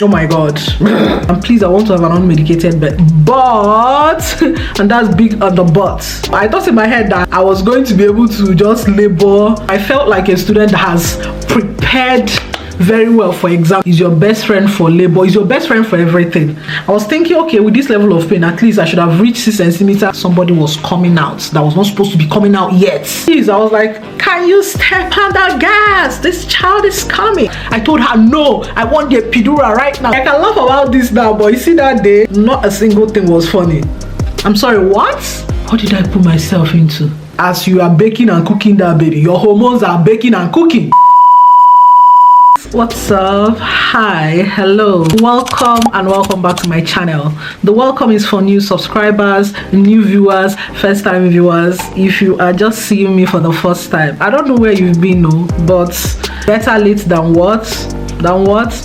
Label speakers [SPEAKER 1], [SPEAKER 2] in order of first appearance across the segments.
[SPEAKER 1] Oh my god. And please, I want to have an unmedicated birth, but and that's big on the but. I thought in my head that I was going to be able to just labor. I felt like a student that has prepared very well for exam. Is your best friend for labor, is your best friend for everything. I was thinking, okay, with this level of pain, at least I should have reached 6 centimeters. Somebody was coming out that was not supposed to be coming out yet. Please, I was like, can you step on the gas? This child is coming. I told her, no, I want the epidural right now. I can laugh about this now, but you see that day, not a single thing was funny. I'm sorry, what? What did I put myself into? As you are baking and cooking that baby, your hormones are baking and cooking. What's up? Hi, hello, welcome and welcome back to my channel. The welcome is for new subscribers, new viewers, first time viewers. If you are just seeing me for the first time, I don't know where you've been, no, but better late than what?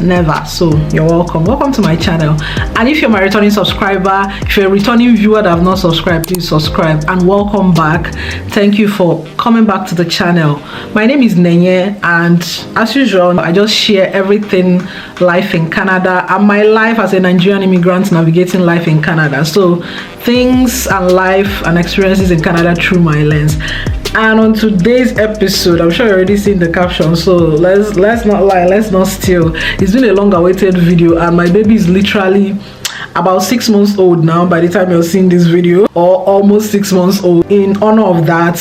[SPEAKER 1] Never. So you're welcome to my channel. And if you're my returning subscriber, if you're a returning viewer that have not subscribed, please subscribe and welcome back. Thank you for coming back to the channel. My name is Nenye, and as usual, I just share everything life in Canada and my life as a Nigerian immigrant navigating life in Canada. So things and life and experiences in Canada through my lens. And on today's episode, I'm sure you've already seen the caption, so let's not lie, let's not steal. It's been a long awaited video, and my baby is literally about 6 months old now by the time you're seeing this video, or almost 6 months old. In honor of that,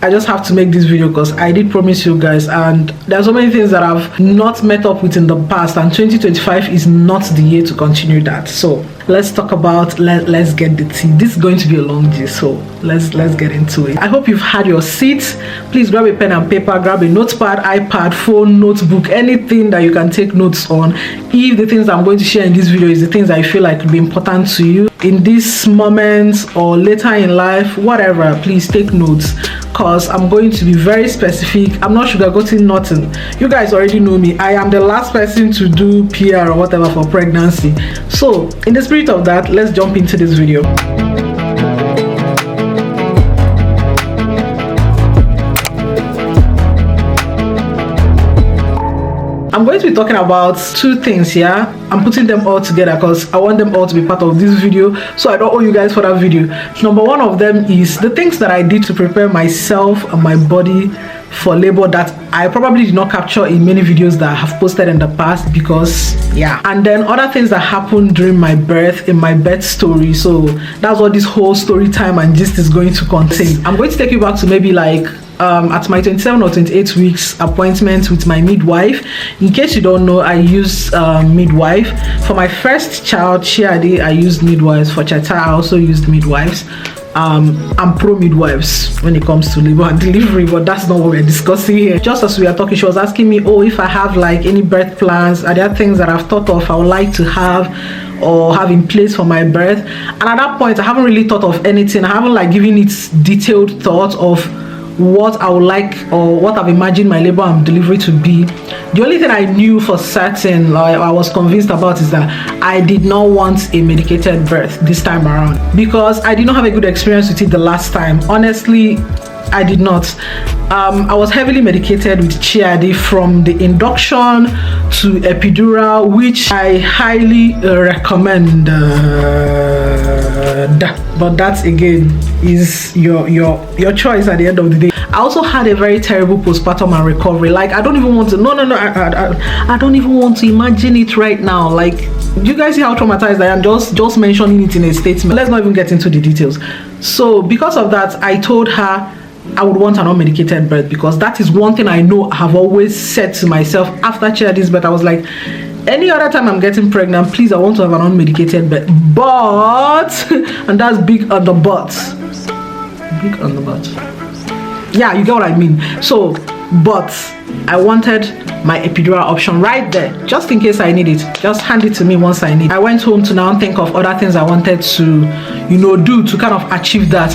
[SPEAKER 1] I just have to make this video because I did promise you guys, and there's so many things that I've not met up with in the past, and 2025 is not the year to continue that. So let's talk about, let's get the tea. This is going to be a long gist, so let's get into it. I hope you've had your seat. Please grab a pen and paper, grab a notepad, iPad, phone, notebook, anything that you can take notes on. If the things I'm going to share in this video is the things I feel like will be important to you in this moment or later in life, whatever, please take notes, because I'm going to be very specific. I'm not sugarcoating nothing. You guys already know me. I am the last person to do PR or whatever for pregnancy. So in the spirit of that, let's jump into this video. I'm going to be talking about two things here. I'm putting them all together because I want them all to be part of this video, so I don't owe you guys for that video. Number one of them is the things that I did to prepare myself and my body for labor that I probably did not capture in many videos that I have posted in the past, because yeah. And then other things that happened during my birth, in my birth story. So that's what this whole story time and gist is going to contain. I'm going to take you back to maybe like at my 27 or 28 weeks appointment with my midwife. In case you don't know, I use midwife for my first child, Chiadi. I used midwives. For Chata, I also used midwives. I'm pro midwives when it comes to labor and delivery, but that's not what we're discussing here. Just as we are talking, she was asking me, oh, if I have like any birth plans, are there things that I've thought of I would like to have or have in place for my birth? And at that point, I haven't really thought of anything. I haven't like given it detailed thought of what I would like or what I've imagined my labor and delivery to be. The only thing I knew for certain, like I was convinced about, is that I did not want a medicated birth this time around, because I did not have a good experience with it the last time. Honestly, I did not. I was heavily medicated with Chiadi from the induction to epidural, which I highly recommend. But that again is your choice at the end of the day. I also had a very terrible postpartum and recovery. Like I don't even want to. I don't even want to imagine it right now. Like, do you guys see how traumatized I am just mentioning it in a statement? Let's not even get into the details. So because of that, I told her I would want an unmedicated birth, because that is one thing I know I have always said to myself after Chiadi's birth. I was like, any other time I'm getting pregnant, please, I want to have an unmedicated birth. But, and that's big on the butt. Big on the butt. Yeah, you get what I mean. So, but I wanted my epidural option right there, just in case I need it. Just hand it to me once I need it. I went home to now think of other things I wanted to, do to kind of achieve that.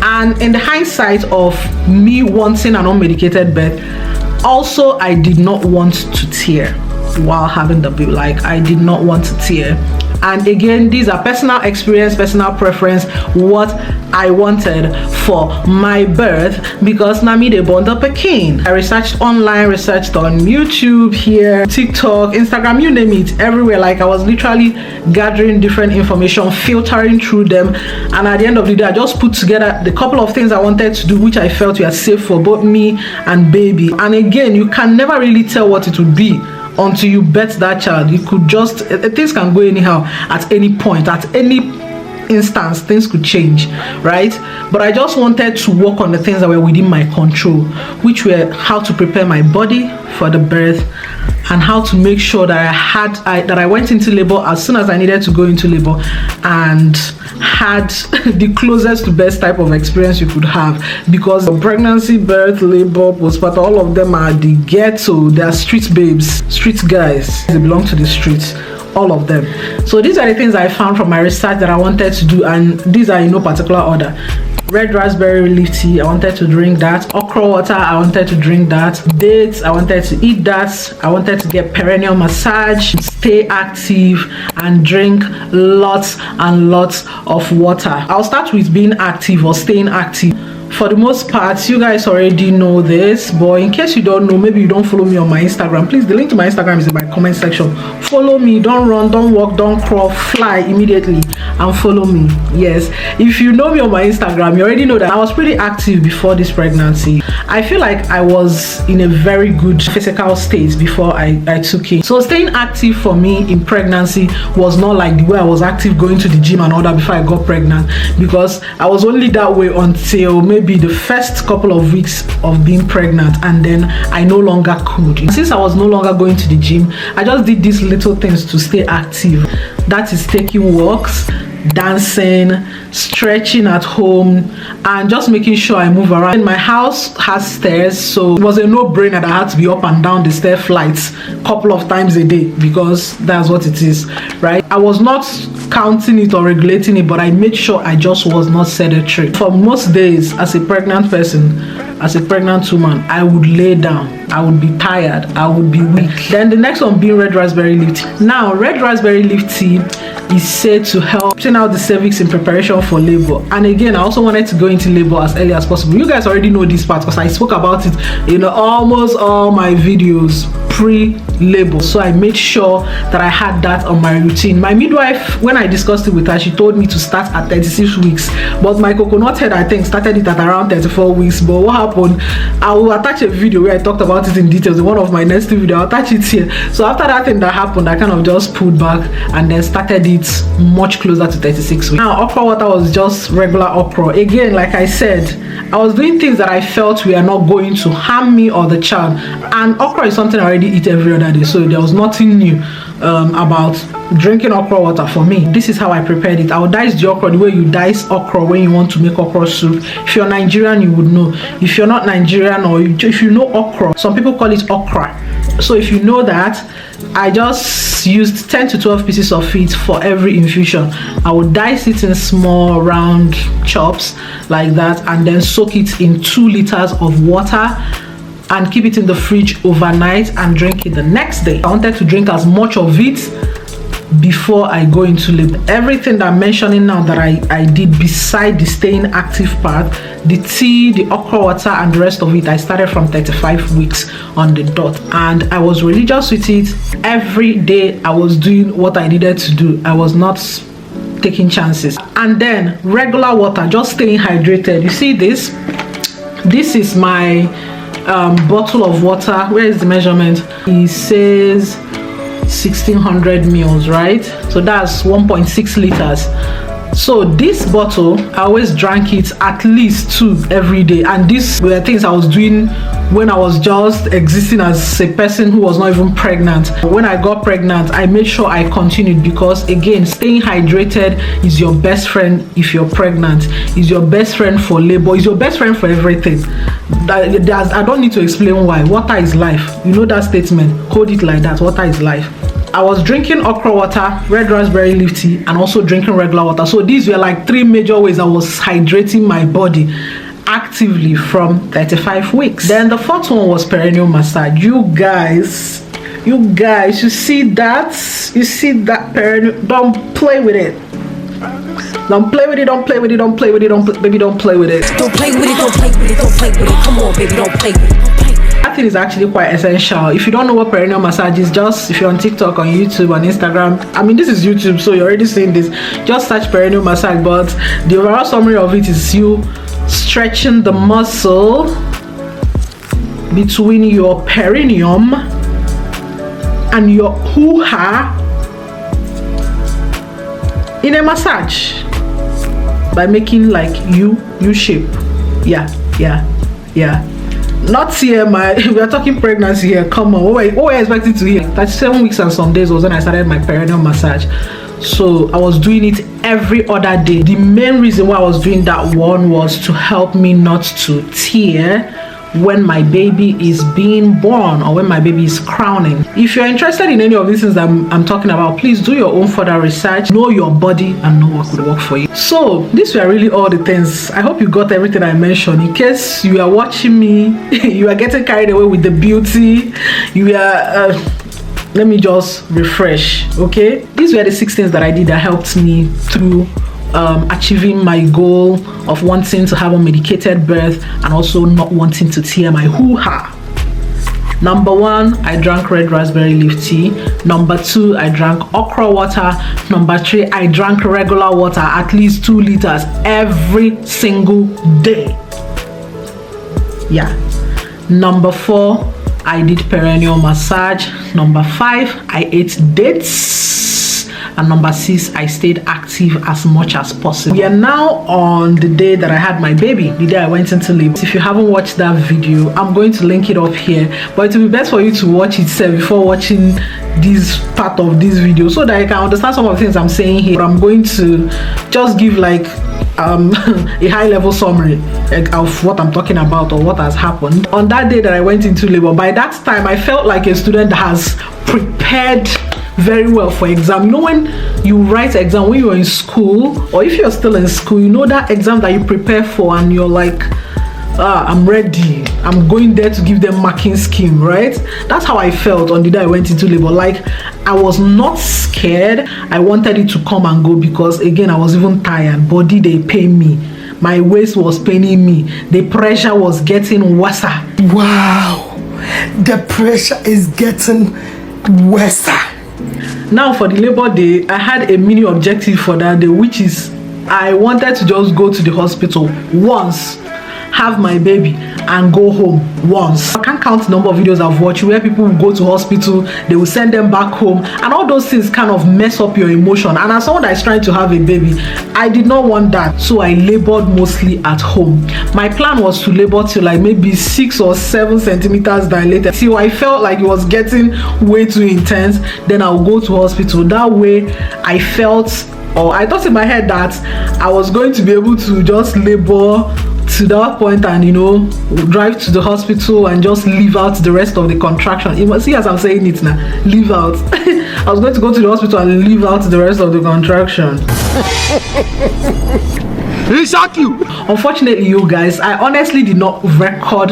[SPEAKER 1] And in the hindsight of me wanting an unmedicated birth, also I did not want to tear. while having the baby. Like, I did not want to tear. And again, these are personal experience, personal preference, what I wanted for my birth, because Nami they born the Pekin. I researched online, researched on YouTube, here, TikTok, Instagram, you name it, everywhere. Like, I was literally gathering different information, filtering through them, and at the end of the day, I just put together the couple of things I wanted to do, which I felt were safe for both me and baby. And again, you can never really tell what it would be until you bet that child. You could just, things can go anyhow at any point, at any instance, things could change, right? But I just wanted to work on the things that were within my control, which were how to prepare my body for the birth and how to make sure that I went into labor as soon as I needed to go into labor, and had the closest to best type of experience you could have, because pregnancy, birth, labor, postpartum, all of them are the ghetto. They are street babes, street guys. They belong to the streets, all of them. So these are the things I found from my research that I wanted to do, and these are in no particular order. Red raspberry leaf tea, I wanted to drink that. Okra water, I wanted to drink that. Dates, I wanted to eat that. I wanted to get perineal massage, stay active, and drink lots and lots of water. I'll start with being active or staying active. For the most part, you guys already know this, but in case you don't know, maybe you don't follow me on my Instagram, please, the link to my Instagram is in my comment section. Follow me. Don't run, don't walk, don't crawl, fly immediately and follow me. Yes, if you know me on my Instagram, you already know that I was pretty active before this pregnancy. I feel like I was in a very good physical state before I took it. So staying active for me in pregnancy was not like the way I was active going to the gym and all that before I got pregnant, because I was only that way until maybe the first couple of weeks of being pregnant, and then I no longer could. Since I was no longer going to the gym, I just did these little things to stay active. That is taking walks, dancing, stretching at home, and just making sure I move around. My house has stairs, so it was a no-brainer that I had to be up and down the stair flights a couple of times a day, because that's what it is, right? I was not counting it or regulating it, but I made sure I just was not sedentary. For most days, as a pregnant person, as a pregnant woman, I would lay down, I would be tired, I would be weak. Then the next one being red raspberry leaf tea. Now, red raspberry leaf tea is said to help clean out the cervix in preparation for labor. And again, I also wanted to go into labor as early as possible. You guys already know this part because I spoke about it in almost all my videos pre-labor. So I made sure that I had that on my routine. My midwife, when I discussed it with her, she told me to start at 36 weeks, but my coconut head, I think, started it at around 34 weeks. But what happened, I will attach a video where I talked about it in details in one of my next video. I'll attach it here. So after that thing that happened, I kind of just pulled back and then started it much closer to 36 weeks. Now, okra water was just regular okra. Again, like I said, I was doing things that I felt were not going to harm me or the child. And okra is something I already eat every other day, so there was nothing new about drinking okra water for me. This is how I prepared it. I would dice the okra the way you dice okra when you want to make okra soup. If you're Nigerian, you would know. If you're not Nigerian, or if you know okra, some people call it okra. So if you know that, I just used 10 to 12 pieces of it for every infusion. I would dice it in small round chops like that, and then soak it in 2 liters of water and keep it in the fridge overnight and drink it the next day. I wanted to drink as much of it before I go into labor. Everything that I'm mentioning now that I did beside the staying active part, the tea, the okra water, and the rest of it, I started from 35 weeks on the dot, and I was religious with it. Every day I was doing what I needed to do. I was not taking chances. And then regular water, just staying hydrated. You see this is my bottle of water. Where is the measurement? It says 1600 mils, right? So that's 1.6 liters. So this bottle, I always drank it at least 2 every day, and these were things I was doing when I was just existing as a person who was not even pregnant. When I got pregnant, I made sure I continued, because again, staying hydrated is your best friend if you're pregnant, is your best friend for labor, is your best friend for everything. I don't need to explain why. Water is life. You know that statement. Hold it like that. Water is life. I was drinking okra water, red raspberry leaf tea, and also drinking regular water. So these were like 3 major ways I was hydrating my body actively from 35 weeks. Then the 4th one was perineal massage. You guys, You guys, you see that perineum? Don't play with it. Don't play with it, don't play with it, don't play with it, baby, don't play with it.
[SPEAKER 2] Don't play with it, don't play with it, don't play with it. Come on, baby, don't play with it.
[SPEAKER 1] That thing is actually quite essential. If you don't know what perineal massage is, just if you're on TikTok, on YouTube, on Instagram, I mean, this is YouTube, so you're already seeing this. Just search perineal massage, but the overall summary of it is you stretching the muscle between your perineum and your hoo-ha in a massage by making like U shape. Yeah. Not TMI. We are talking pregnancy here. Come on, what were you expecting to hear? 37 weeks and some days was when I started my perineal massage. So I was doing it every other day. The main reason why I was doing that one was to help me not to tear when my baby is being born or when my baby is crowning. If you're interested in any of these things that I'm talking about, please do your own further research, know your body and know what could work for you. So these were really all the things. I hope you got everything I mentioned. In case you are watching me, you are getting carried away with the beauty, you are let me just refresh. Okay, these were the 6 things that I did that helped me through achieving my goal of wanting to have a medicated birth and also not wanting to tear my hoo-ha. Number 1, I drank red raspberry leaf tea. Number 2, I drank okra water. Number 3, I drank regular water, at least 2 liters every single day. Yeah. Number 4, I did perineal massage. Number 5, I ate dates. And number 6, I stayed active as much as possible. We are now on the day that I had my baby, the day I went into labor. If you haven't watched that video, I'm going to link it up here, but it will be best for you to watch it before watching this part of this video so that you can understand some of the things I'm saying here. I'm going to just give like a high-level summary of what I'm talking about or what has happened on that day that I went into labor. By that time, I felt like a student that has prepared very well for exam. You know, when you write exam when you're in school, or if you're still in school, you know that exam that you prepare for and you're like, I'm ready, I'm going there to give them marking scheme, right? That's how I felt on the day I went into labor. Like, I was not scared. I wanted it to come and go because again, I was even tired. Body, they pain me. My waist was paining me. The pressure was getting worse.
[SPEAKER 3] Wow, the pressure is getting worse.
[SPEAKER 1] Now for the labor day, I had a mini objective for that day, which is I wanted to just go to the hospital once, have my baby and go home once. I can't count the number of videos I've watched where people will go to hospital, they will send them back home, and all those things kind of mess up your emotion. And as someone that is trying to have a baby, I did not want that, so I labored mostly at home. My plan was to labor till like maybe 6 or 7 centimeters dilated till I felt like it was getting way too intense. Then I'll go to hospital. That way I felt, or I thought in my head that I was going to be able to just labor to that point and, you know, drive to the hospital and just leave out the rest of the contraction. You must see as I'm saying it now, leave out. I was going to go to the hospital and leave out the rest of the contraction. Unfortunately, you guys, I honestly did not record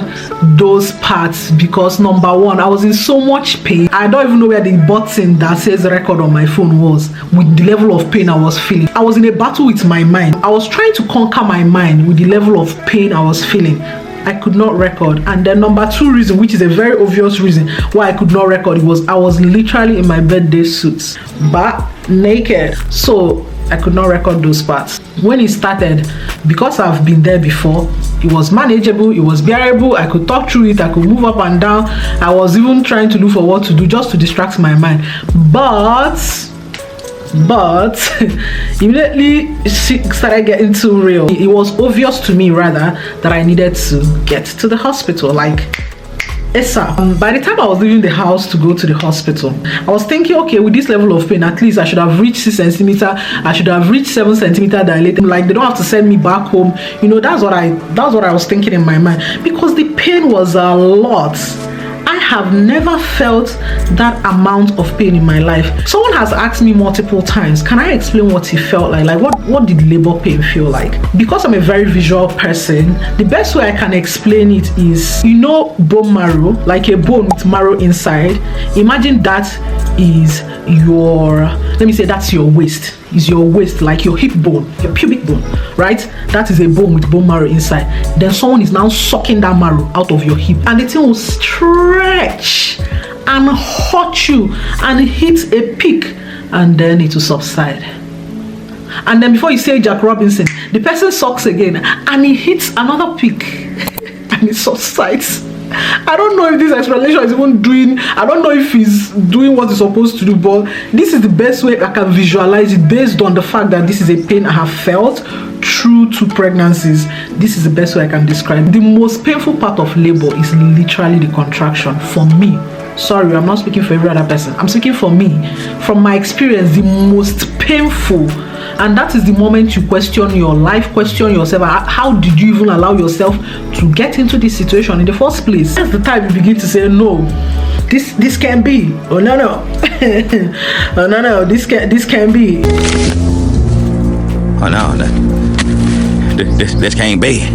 [SPEAKER 1] those parts because number 1, I was in so much pain. I don't even know where the button that says record on my phone was with the level of pain I was feeling. I was in a battle with my mind. I was trying to conquer my mind with the level of pain I was feeling. I could not record. And then number 2 reason, which is a very obvious reason why I could not record, was I was literally in my birthday suits, but naked. So I could not record those parts. When it started, because I've been there before, it was manageable, it was bearable, I could talk through it, I could move up and down. I was even trying to look for what to do just to distract my mind. But immediately it started getting too real. It was obvious to me rather that I needed to get to the hospital, like ASAP. By the time I was leaving the house to go to the hospital, I was thinking, okay, with this level of pain, at least I should have reached 6 centimeter, I should have reached 7 centimeter dilated. Like, they don't have to send me back home. You know, that's what I was thinking in my mind, because the pain was a lot. I have never felt that amount of pain in my life. Someone has asked me multiple times, can I explain what it felt like? Like what did labor pain feel like? Because I'm a very visual person, the best way I can explain it is, you know, bone marrow, like a bone with marrow inside. Imagine that is your, let me say that's your waist. Is your waist, like your hip bone, your pubic bone, right? That is a bone with bone marrow inside. Then someone is now sucking that marrow out of your hip, and the thing will stretch and hurt you and hit a peak, and then it will subside. And then before you say Jack Robinson, the person sucks again and he hits another peak and it subsides. I don't know if this explanation is even doing, I don't know if he's doing what he's supposed to do, but this is the best way I can visualize it based on the fact that this is a pain I have felt through 2 pregnancies. This is the best way I can describe. The most painful part of labor is literally the contraction for me. Sorry, I'm not speaking for every other person. I'm speaking for me. From my experience, the most painful. And that is the moment you question your life, question yourself. How did you even allow yourself to get into this situation in the first place? That's the time you begin to say, no, this can be. Oh no, no. Oh no, this can be.
[SPEAKER 4] Oh no, this can't be.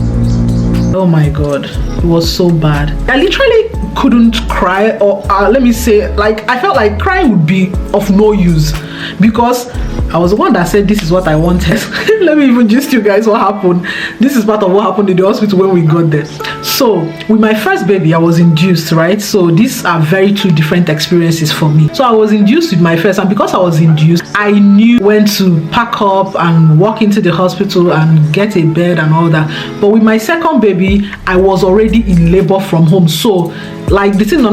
[SPEAKER 1] Oh my God, it was so bad. I literally couldn't cry, or let me say, like, I felt like crying would be of no use, because I was the one that said this is what I wanted. Let me even gist you guys what happened. This is part of what happened in the hospital when we got there. So with my first baby, I was induced, right? So these are very 2 different experiences for me. So I was induced with my first, and because I was induced, I knew when to pack up and walk into the hospital and get a bed and all that. But with my second baby, I was already in labor from home. So like the thing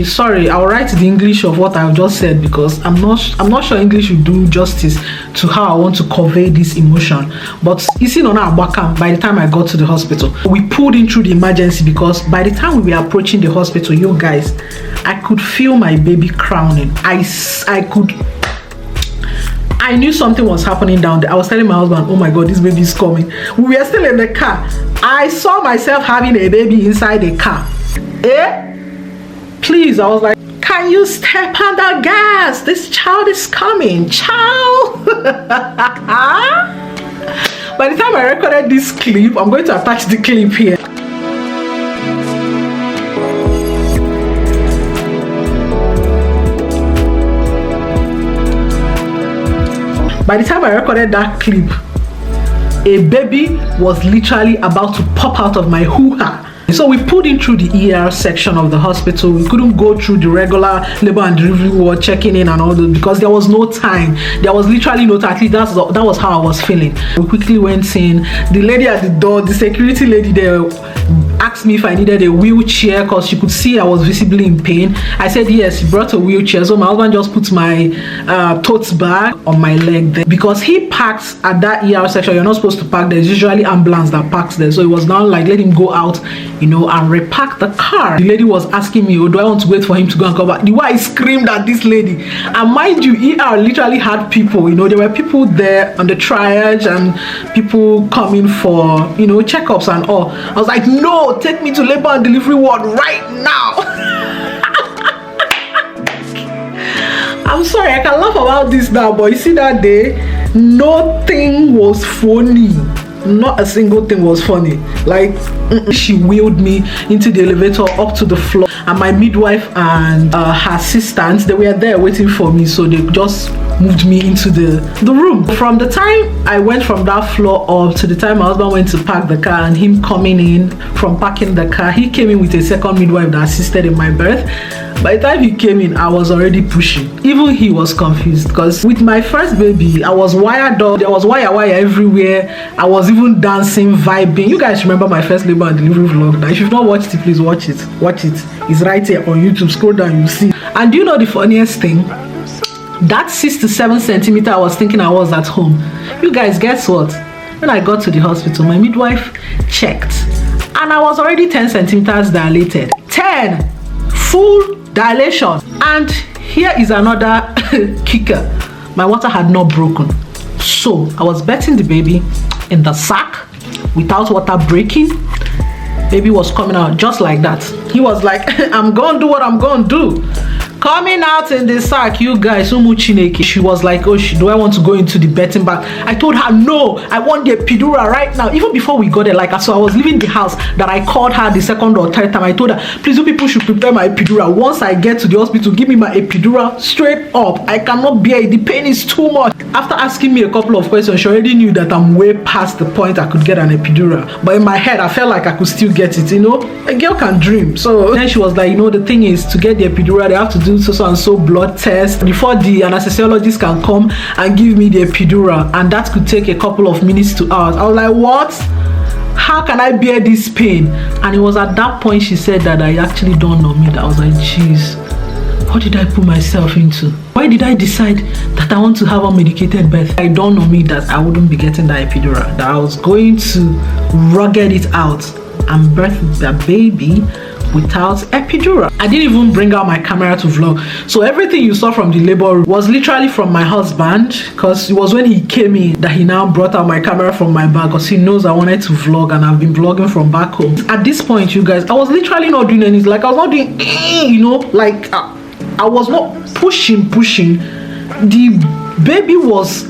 [SPEAKER 1] sorry, I'll write the English of what I've just said, because I'm not sure English will do justice to how I want to convey this emotion. But you see, by the time I got to the hospital, we pulled in through the emergency, because by the time we were approaching the hospital, you guys, I could feel my baby crowning. I knew something was happening down there. I was telling my husband, oh my God, this baby is coming. We were still in the car. I saw myself having a baby inside the car. Please, I was like, can you step on the gas? This child is coming, child. By the time I recorded this clip, I'm going to attach the clip here. By the time I recorded that clip, a baby was literally about to pop out of my hoo-ha. So we pulled in through the ER section of the hospital. We couldn't go through the regular labor and delivery ward, checking in and all that, because there was no time. There was literally no time. At least that was how I was feeling. We quickly went in. The lady at the door, the security lady there, asked me if I needed a wheelchair, because she could see I was visibly in pain. I said yes. She brought a wheelchair. So my husband just put my tote bag on my leg there, because he parks at that ER section. You're not supposed to park there. There's usually ambulance that parks there. So it was now like, let him go out, you know, and repack the car. The lady was asking me, oh, do I want to wait for him to go and come back? The way I screamed at this lady. And mind you, ER literally had people, you know, there were people there on the triage and people coming for, you know, checkups and all. I was like, no, take me to labor and delivery ward right now. I'm sorry, I can laugh about this now, but you see that day, nothing was funny. Not a single thing was funny. Like, she wheeled me into the elevator up to the floor, and my midwife and her assistants, they were there waiting for me, so they just moved me into the room. From the time I went from that floor up to the time my husband went to park the car, and him coming in from parking the car, he came in with a second midwife that assisted in my birth. By the time he came in, I was already pushing. Even he was confused, because with my first baby, I was wired up. There was wire everywhere. I was even dancing, vibing. You guys remember my first labor and delivery vlog? Now, if you've not watched it, please watch it. Watch it. It's right here on YouTube. Scroll down, you'll see. And do you know the funniest thing? That 6 to 7 centimeter I was thinking I was at home. You guys, guess what? When I got to the hospital, my midwife checked, and I was already 10 centimeters dilated. 10! Full dilation. And here is another kicker. My water had not broken, so I was birthing the baby in the sack without water breaking. baby was coming out just like that. He was like, I'm gonna do what I'm gonna do. Coming out in the sack, you guys. She was like, oh, do I want to go into the betting bag? I told her, no, I want the epidural right now. Even before we got there, like, so I was leaving the house, that I called her the second or third time. I told her, please, you people should prepare my epidural. Once I get to the hospital, give me my epidural straight up. I cannot bear it. The pain is too much. After asking me a couple of questions, she already knew that I'm way past the point I could get an epidural. But in my head, I felt like I could still get it, you know. A girl can dream. So then she was like, you know, the thing is, to get the epidural, they have to do so and so blood test before the anesthesiologist can come and give me the epidural, and that could take a couple of minutes to hours. I was like, what? How can I bear this pain? And it was at that point she said that I actually dawned on me that I was like, jeez, what did I put myself into? Why did I decide that I want to have a medicated birth? I dawned on me that I wouldn't be getting that epidural, that I was going to rugged it out and birth the baby without epidural. I didn't even bring out my camera to vlog, so everything you saw from the labor was literally from my husband, because it was when he came in that he now brought out my camera from my bag, because he knows I wanted to vlog and I've been vlogging from back home. At this point, you guys, I was literally not doing anything. Like, I was not doing, you know, like I was not pushing. The baby was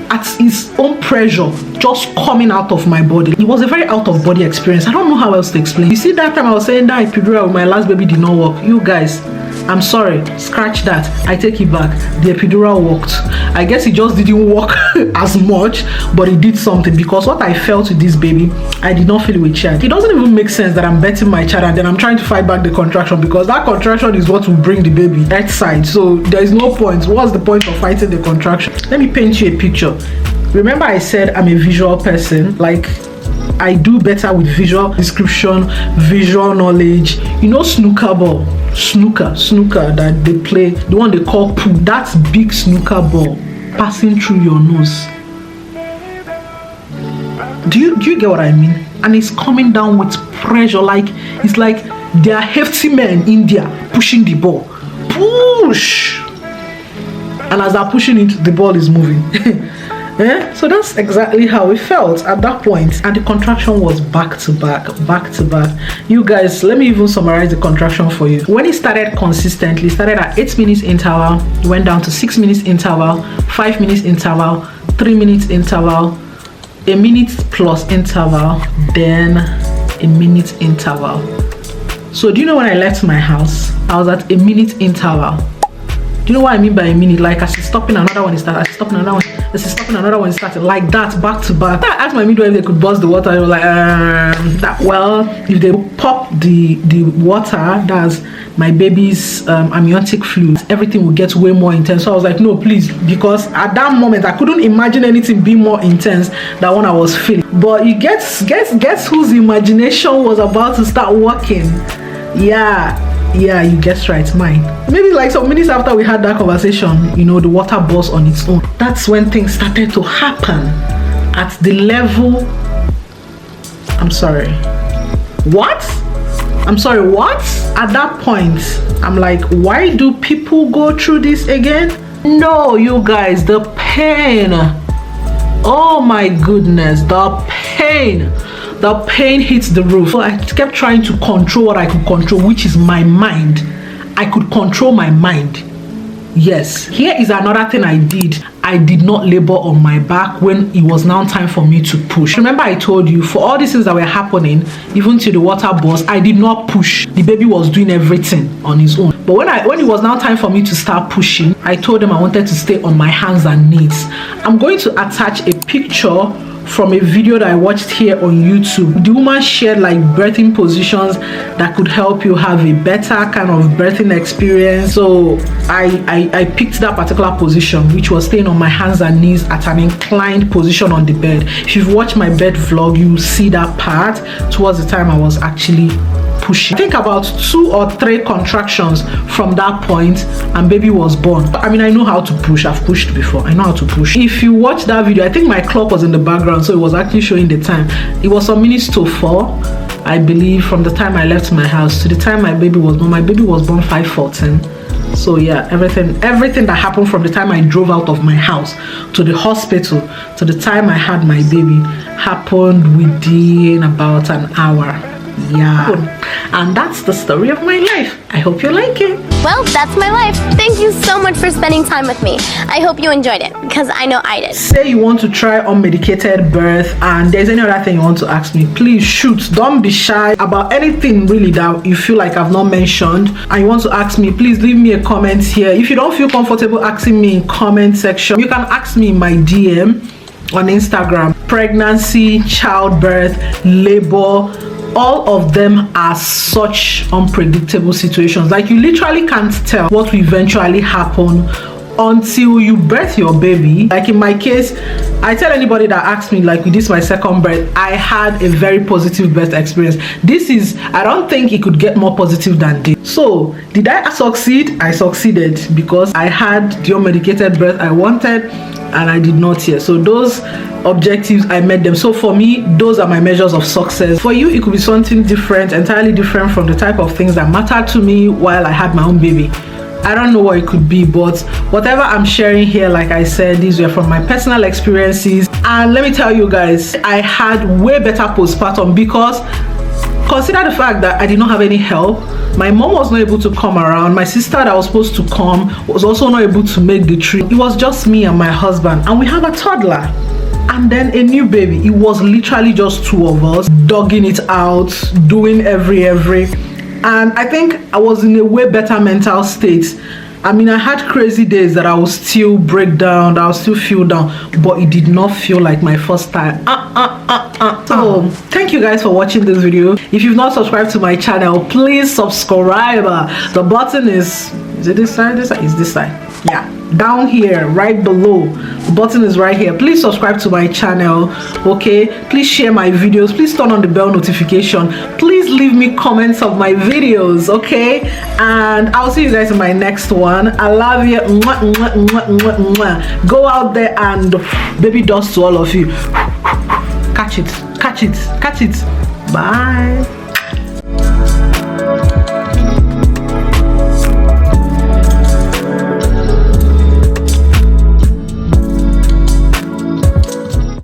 [SPEAKER 1] at its own pressure just coming out of my body. It was a very out of body experience. I don't know how else to explain. You see, that time I was saying that epidural with my last baby did not work. You guys, I'm sorry, scratch that. I take it back. The epidural worked. I guess it just didn't work as much, but it did something, because what I felt with this baby, I did not feel it with child. It doesn't even make sense that I'm betting my child and then I'm trying to fight back the contraction, because that contraction is what will bring the baby that side. So there is no point. What's the point of fighting the contraction? Let me paint you a picture. Remember I said I'm a visual person. Like, I do better with visual description, visual knowledge. You know, snooker ball, snooker that they play, the one they call pool. That's big snooker ball passing through your nose. Do you get what I mean? And it's coming down with pressure. Like, it's like there are hefty men in there pushing the ball. Push, and as they're pushing it, the ball is moving. So that's exactly how it felt at that point. And the contraction was back to back. You guys, let me even summarize the contraction for you. When it started consistently, it started at 8 minutes interval, went down to 6 minutes interval, 5 minutes interval, 3 minutes interval, a minute plus interval, then a minute interval. So do you know when I left my house, I was at a minute interval. Do you know what I mean by a minute? Like, as it's stopping, another one is starting, as it's stopping, another one, as it's stopping, another one is starting, like that, back to back. I asked my midwife if they could bust the water. They were like, well, if they pop the water, that's my baby's amniotic fluid, everything will get way more intense. So I was like, no, please, because at that moment I couldn't imagine anything being more intense than what I was feeling. But you guess whose imagination was about to start working? Yeah, you guessed right, mine. Maybe like some minutes after we had that conversation, you know, the water burst on its own. That's when things started to happen at the level. I'm sorry, what? At that point, I'm like, why do people go through this again? No, you guys, the pain. Oh my goodness, the pain hits the roof. So I kept trying to control what I could control, which is my mind. I could control my mind. Yes, here is another thing I did. I did not labor on my back when it was now time for me to push. Remember I told you, for all these things that were happening, even till the water burst, I did not push. The baby was doing everything on his own. But when it was now time for me to start pushing, I told them I wanted to stay on my hands and knees. I'm going to attach a picture from a video that I watched here on YouTube. The woman shared like birthing positions that could help you have a better kind of birthing experience. So I picked that particular position, which was staying on my hands and knees at an inclined position on the bed. If you've watched my bed vlog, you see that part towards the time I was actually pushing. I think about 2 or 3 contractions from that point and baby was born. I mean, I know how to push. I've pushed before. I know how to push. If you watch that video, I think my clock was in the background, so it was actually showing the time. It was some minutes to 4, I believe, from the time I left my house to the time my baby was born. My baby was born 5:14. So yeah, everything that happened from the time I drove out of my house to the hospital to the time I had my baby happened within about an hour. Yeah, and that's the story of my life. I hope you like it.
[SPEAKER 5] Well, that's my life. Thank you so much for spending time with me. I hope you enjoyed it, because I know I did.
[SPEAKER 1] Say you want to try unmedicated birth and there's any other thing you want to ask me, please shoot. Don't be shy about anything really that you feel like I've not mentioned and you want to ask me. Please leave me a comment here. If you don't feel comfortable asking me in comment section, you can ask me in my DM on Instagram. Pregnancy, childbirth, labor, all of them are such unpredictable situations. Like, you literally can't tell what will eventually happen until you birth your baby. Like in my case, I tell anybody that asks me, like, this is my second birth, I had a very positive birth experience. This is, I don't think it could get more positive than this. So did I succeed? I succeeded because I had the unmedicated birth I wanted and I did not here. So those objectives, I met them. So for me, those are my measures of success. For you, it could be something different, entirely different from the type of things that mattered to me while I had my own baby. I don't know what it could be, but whatever I'm sharing here, like I said, these were from my personal experiences. And let me tell you guys, I had way better postpartum because consider the fact that I did not have any help. My mom was not able to come around. My sister that was supposed to come was also not able to make the trip. It was just me and my husband, and we have a toddler and then a new baby. It was literally just two of us dogging it out, doing every and I think I was in a way better mental state. I mean, I had crazy days that I would still break down, that I would still feel down, but it did not feel like my first time. So thank you guys for watching this video. If you've not subscribed to my channel, please subscribe. The button is it this side? This side is this side. Yeah, down here, right below. The button is right here. Please subscribe to my channel. Okay, please share my videos. Please turn on the bell notification. Please leave me comments of my videos. Okay, and I'll see you guys in my next one. I love you. Mwah, mwah, mwah, mwah, mwah. Go out there and baby dust to all of you. Catch it, catch it, catch it. Bye.